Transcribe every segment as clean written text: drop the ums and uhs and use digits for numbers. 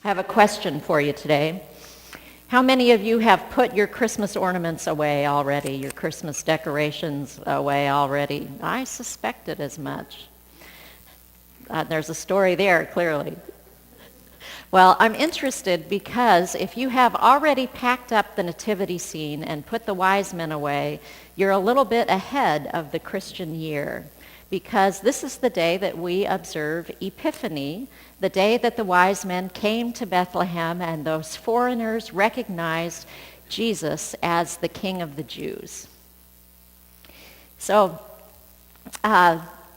I have a question for you today. How many of you have put your Christmas ornaments away already, your Christmas decorations away already? I suspected as much. There's a story there, clearly. Well, I'm interested because if you have already packed up the nativity scene and put the wise men away, you're a little bit ahead of the Christian year, because this is the day that we observe Epiphany, the day that the wise men came to Bethlehem and those foreigners recognized Jesus as the King of the Jews. So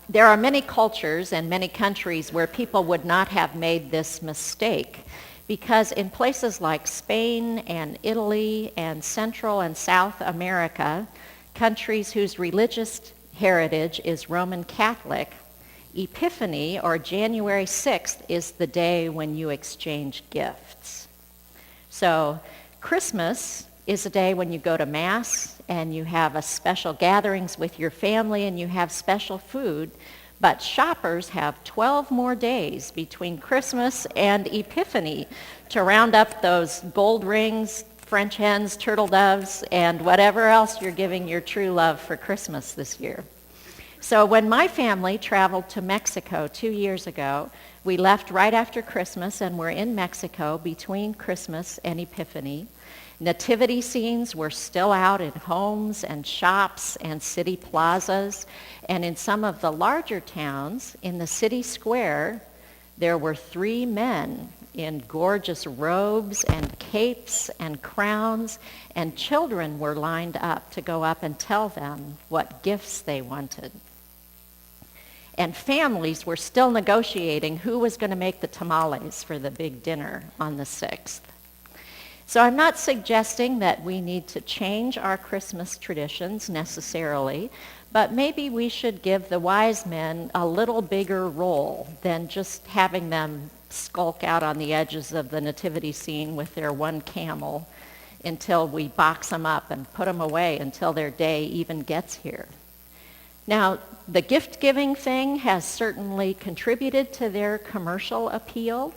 there are many cultures and many countries where people would not have made this mistake, because in places like Spain and Italy and Central and South America, countries whose religious heritage is Roman Catholic, Epiphany, or January 6th, is the day when you exchange gifts. So Christmas is a day when you go to Mass and you have a special gatherings with your family and you have special food, but shoppers have 12 more days between Christmas and Epiphany to round up those gold rings, French hens, turtle doves, and whatever else you're giving your true love for Christmas this year. So when my family traveled to Mexico 2 years ago, we left right after Christmas and were in Mexico between Christmas and Epiphany. Nativity scenes were still out in homes and shops and city plazas, and in some of the larger towns, in the city square, there were 3 men in gorgeous robes and capes and crowns, and children were lined up to go up and tell them what gifts they wanted. And families were still negotiating who was going to make the tamales for the big dinner on the 6th. So I'm not suggesting that we need to change our Christmas traditions necessarily, but maybe we should give the wise men a little bigger role than just having them skulk out on the edges of the nativity scene with their one camel until we box them up and put them away until their day even gets here. Now, the gift-giving thing has certainly contributed to their commercial appeal,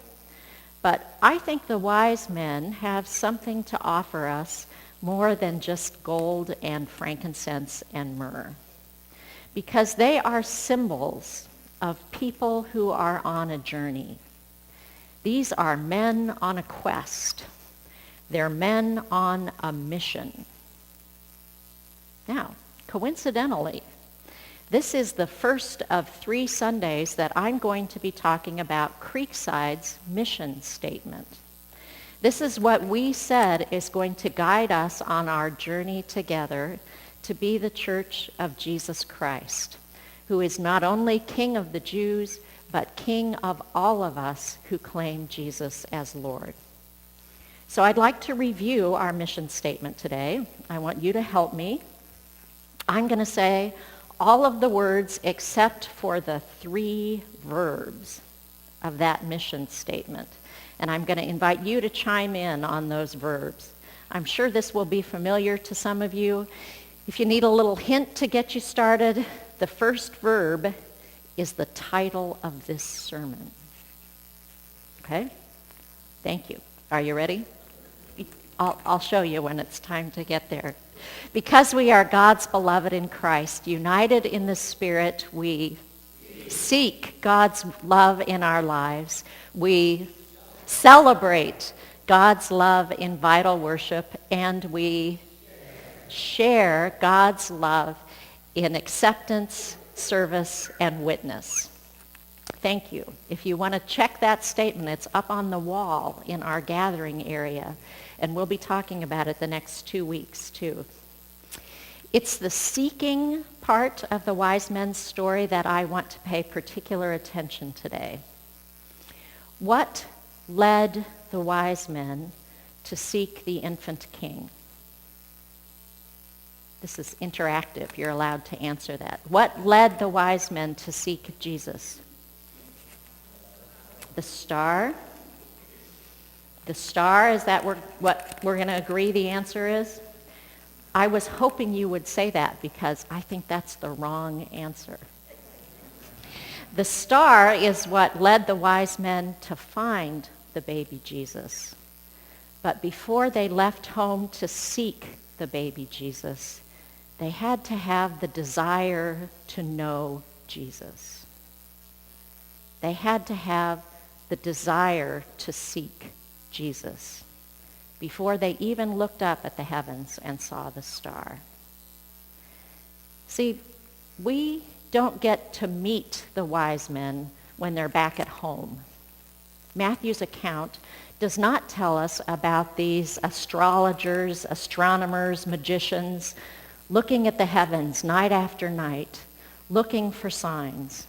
but I think the wise men have something to offer us more than just gold and frankincense and myrrh, because they are symbols of people who are on a journey. These are men on a quest. They're men on a mission. Now, coincidentally, this is the first of 3 Sundays that I'm going to be talking about Creekside's mission statement. This is what we said is going to guide us on our journey together to be the Church of Jesus Christ, who is not only King of the Jews, but King of all of us who claim Jesus as Lord. So I'd like to review our mission statement today. I want you to help me. I'm going to say all of the words except for the 3 verbs of that mission statement. And I'm going to invite you to chime in on those verbs. I'm sure this will be familiar to some of you. If you need a little hint to get you started, the first verb is the title of this sermon. Okay? Thank you. Are you ready? I'll show you when it's time to get there. Because we are God's beloved in Christ, united in the Spirit, we seek God's love in our lives. We celebrate God's love in vital worship, and we share God's love in acceptance, service, and witness. Thank you. If you want to check that statement, it's up on the wall in our gathering area, and we'll be talking about it the next 2 weeks too. It's the seeking part of the wise men's story that I want to pay particular attention today. What led the wise men to seek the infant king? This is interactive. You're allowed to answer that. What led the wise men to seek Jesus? The star. The star, is that what we're going to agree the answer is? I was hoping you would say that because I think that's the wrong answer. The star is what led the wise men to find the baby Jesus. But before they left home to seek the baby Jesus, they had to have the desire to know Jesus. They had to have the desire to seek Jesus before they even looked up at the heavens and saw the star. See, we don't get to meet the wise men when they're back at home. Matthew's account does not tell us about these astrologers, astronomers, magicians looking at the heavens night after night, looking for signs.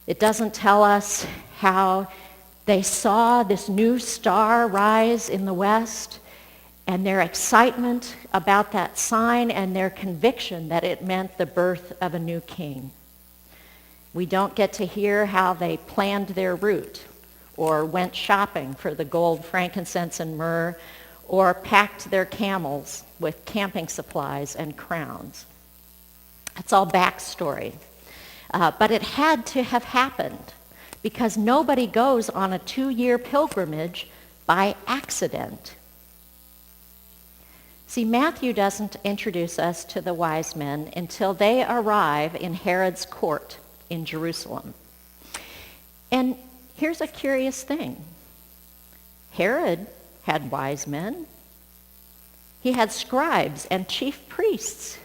It doesn't tell us how they saw this new star rise in the west and their excitement about that sign and their conviction that it meant the birth of a new king. We don't get to hear how they planned their route or went shopping for the gold, frankincense, and myrrh, or packed their camels with camping supplies and crowns. It's all backstory. But it had to have happened because nobody goes on a 2-year pilgrimage by accident. See, Matthew doesn't introduce us to the wise men until they arrive in Herod's court in Jerusalem. And here's a curious thing. Herod had wise men. He had scribes and chief priests.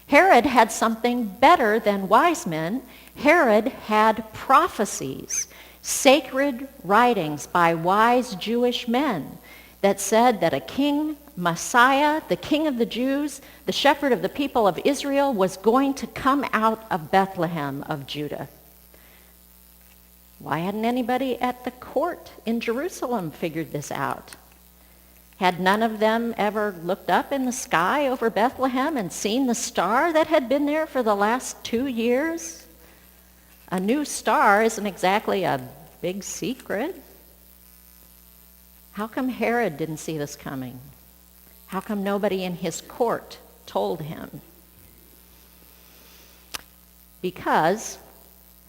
Herod had something better than wise men. Herod had prophecies, sacred writings by wise Jewish men that said that a king, Messiah, the king of the Jews, the shepherd of the people of Israel, was going to come out of Bethlehem of Judah. Why hadn't anybody at the court in Jerusalem figured this out? Had none of them ever looked up in the sky over Bethlehem and seen the star that had been there for the last 2 years? A new star isn't exactly a big secret. How come Herod didn't see this coming? How come nobody in his court told him? Because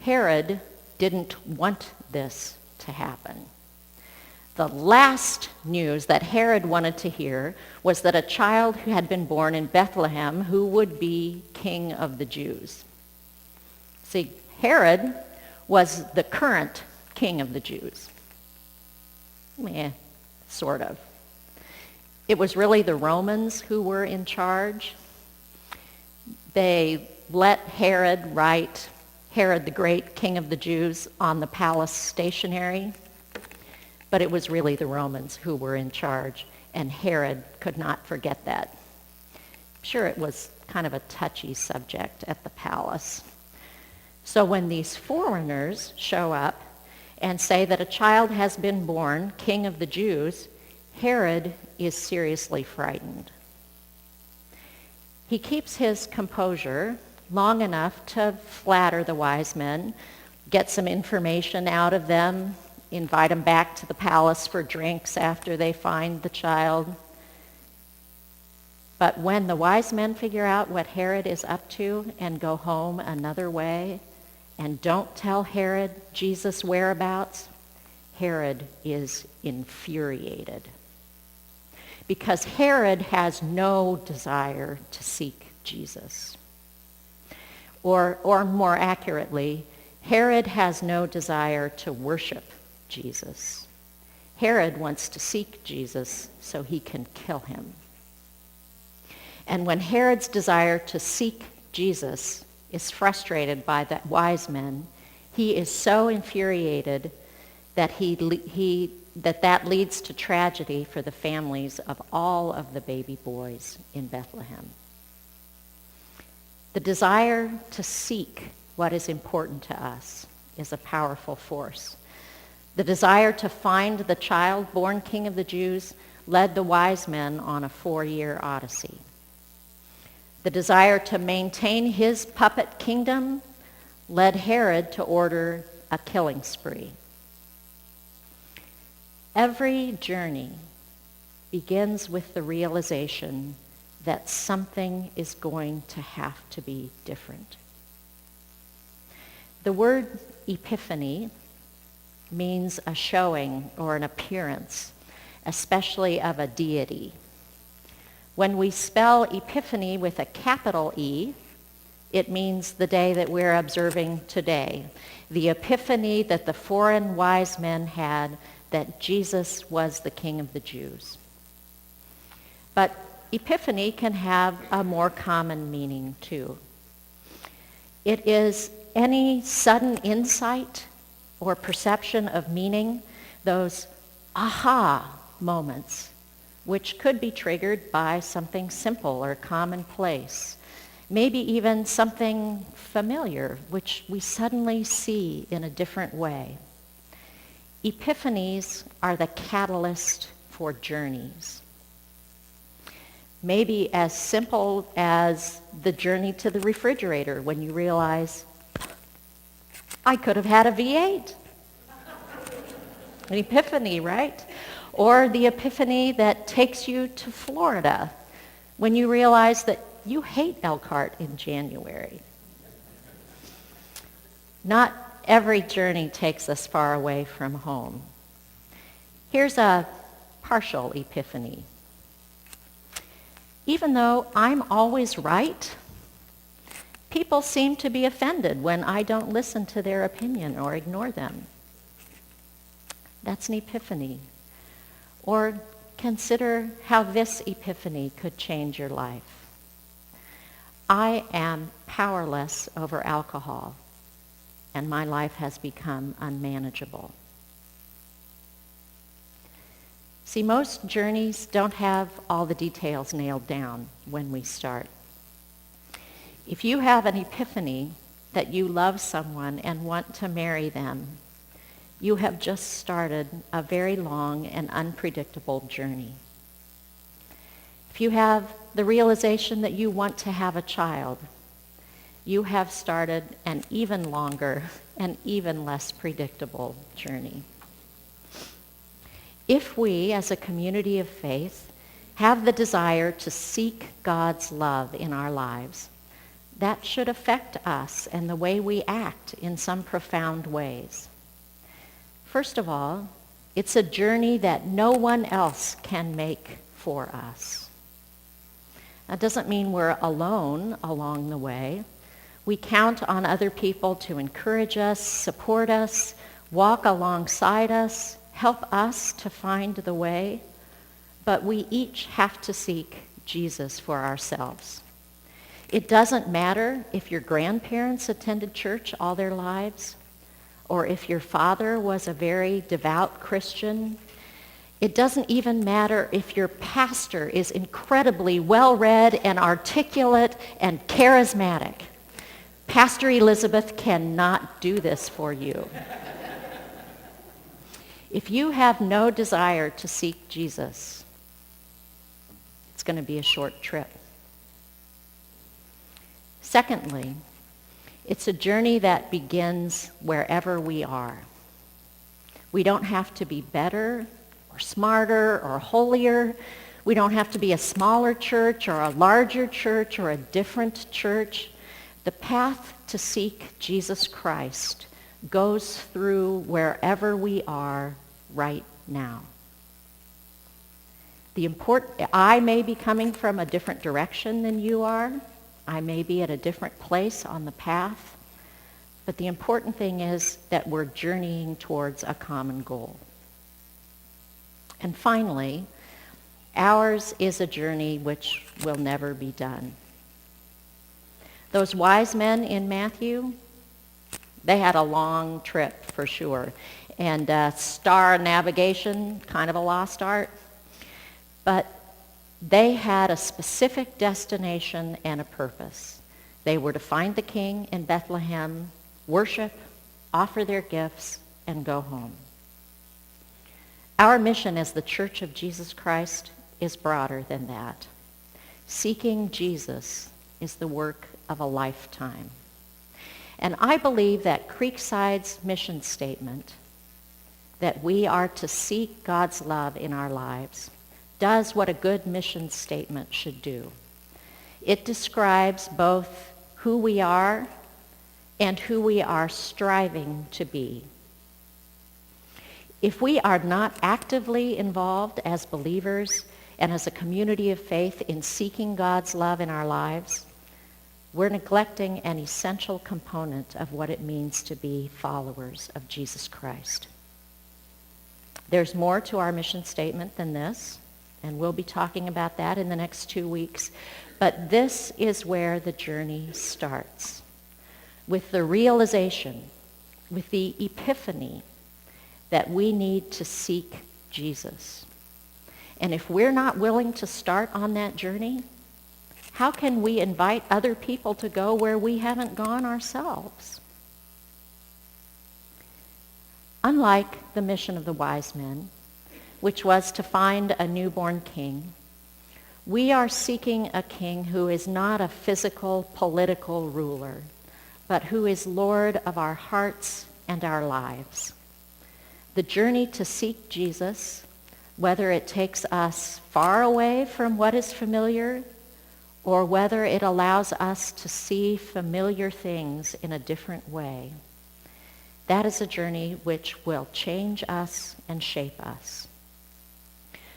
Herod didn't want this to happen. The last news that Herod wanted to hear was that a child who had been born in Bethlehem who would be king of the Jews. See, Herod was the current king of the Jews. Sort of. It was really the Romans who were in charge. They let Herod write Herod the Great, King of the Jews, on the palace stationery. But it was really the Romans who were in charge, and Herod could not forget that. I'm sure it was kind of a touchy subject at the palace. So when these foreigners show up and say that a child has been born, King of the Jews, Herod is seriously frightened. He keeps his composure long enough to flatter the wise men, get some information out of them, invite them back to the palace for drinks after they find the child. But when the wise men figure out what Herod is up to and go home another way and don't tell Herod Jesus' whereabouts, Herod is infuriated. Because Herod has no desire to seek Jesus. Or more accurately, Herod has no desire to worship Jesus. Herod wants to seek Jesus so he can kill him. And when Herod's desire to seek Jesus is frustrated by the wise men, he is so infuriated that that leads to tragedy for the families of all of the baby boys in Bethlehem. The desire to seek what is important to us is a powerful force. The desire to find the child born King of the Jews led the wise men on a 4-year odyssey. The desire to maintain his puppet kingdom led Herod to order a killing spree. Every journey begins with the realization that something is going to have to be different. The word epiphany means a showing or an appearance, especially of a deity. When we spell Epiphany with a capital E, it means the day that we're observing today, the epiphany that the foreign wise men had that Jesus was the King of the Jews. But Epiphany can have a more common meaning too. It is any sudden insight or perception of meaning, those aha moments, which could be triggered by something simple or commonplace, maybe even something familiar, which we suddenly see in a different way. Epiphanies are the catalyst for journeys. Maybe as simple as the journey to the refrigerator when you realize, I could have had a V8. An epiphany, right? Or the epiphany that takes you to Florida when you realize that you hate Elkhart in January. Not every journey takes us far away from home. Here's a partial epiphany. Even though I'm always right, people seem to be offended when I don't listen to their opinion or ignore them. That's an epiphany. Or consider how this epiphany could change your life. I am powerless over alcohol, and my life has become unmanageable. See, most journeys don't have all the details nailed down when we start. If you have an epiphany that you love someone and want to marry them, you have just started a very long and unpredictable journey. If you have the realization that you want to have a child, you have started an even longer and even less predictable journey. If we, as a community of faith, have the desire to seek God's love in our lives, that should affect us and the way we act in some profound ways. First of all, it's a journey that no one else can make for us. That doesn't mean we're alone along the way. We count on other people to encourage us, support us, walk alongside us, help us to find the way, but we each have to seek Jesus for ourselves. It doesn't matter if your grandparents attended church all their lives, or if your father was a very devout Christian. It doesn't even matter if your pastor is incredibly well-read and articulate and charismatic. Pastor Elizabeth cannot do this for you. If you have no desire to seek Jesus, it's going to be a short trip. Secondly, it's a journey that begins wherever we are. We don't have to be better or smarter or holier. We don't have to be a smaller church or a larger church or a different church. The path to seek Jesus Christ goes through wherever we are right now. I may be coming from a different direction than you are. I may be at a different place on the path. But the important thing is that we're journeying towards a common goal. And finally, ours is a journey which will never be done. Those wise men in Matthew, they had a long trip for sure. And star navigation, kind of a lost art. But they had a specific destination and a purpose. They were to find the king in Bethlehem, worship, offer their gifts, and go home. Our mission as the Church of Jesus Christ is broader than that. Seeking Jesus is the work of a lifetime. And I believe that Creekside's mission statement, that we are to seek God's love in our lives, does what a good mission statement should do. It describes both who we are and who we are striving to be. If we are not actively involved as believers and as a community of faith in seeking God's love in our lives, we're neglecting an essential component of what it means to be followers of Jesus Christ. There's more to our mission statement than this, and we'll be talking about that in the next 2 weeks. But this is where the journey starts, with the realization, with the epiphany, that we need to seek Jesus. And if we're not willing to start on that journey, how can we invite other people to go where we haven't gone ourselves? Unlike the mission of the wise men, which was to find a newborn king, we are seeking a king who is not a physical, political ruler, but who is Lord of our hearts and our lives. The journey to seek Jesus, whether it takes us far away from what is familiar, or whether it allows us to see familiar things in a different way, that is a journey which will change us and shape us.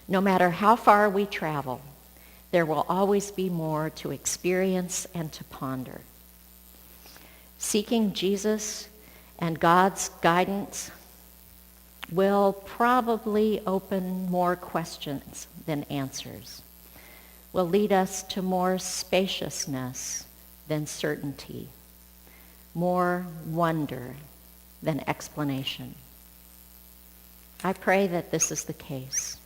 No matter how far we travel, there will always be more to experience and to ponder. Seeking Jesus and God's guidance will probably open more questions than answers, will lead us to more spaciousness than certainty, more wonder than explanation. I pray that this is the case.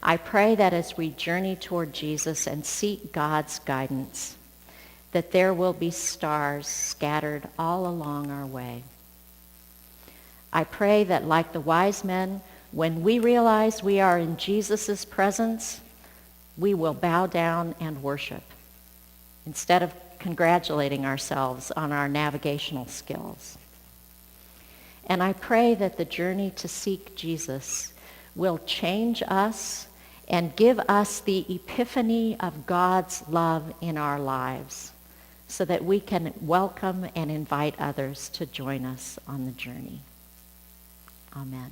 I pray that as we journey toward Jesus and seek God's guidance, that there will be stars scattered all along our way. I pray that like the wise men, when we realize we are in Jesus' presence, we will bow down and worship instead of congratulating ourselves on our navigational skills. And I pray that the journey to seek Jesus will change us and give us the epiphany of God's love in our lives so that we can welcome and invite others to join us on the journey. Amen.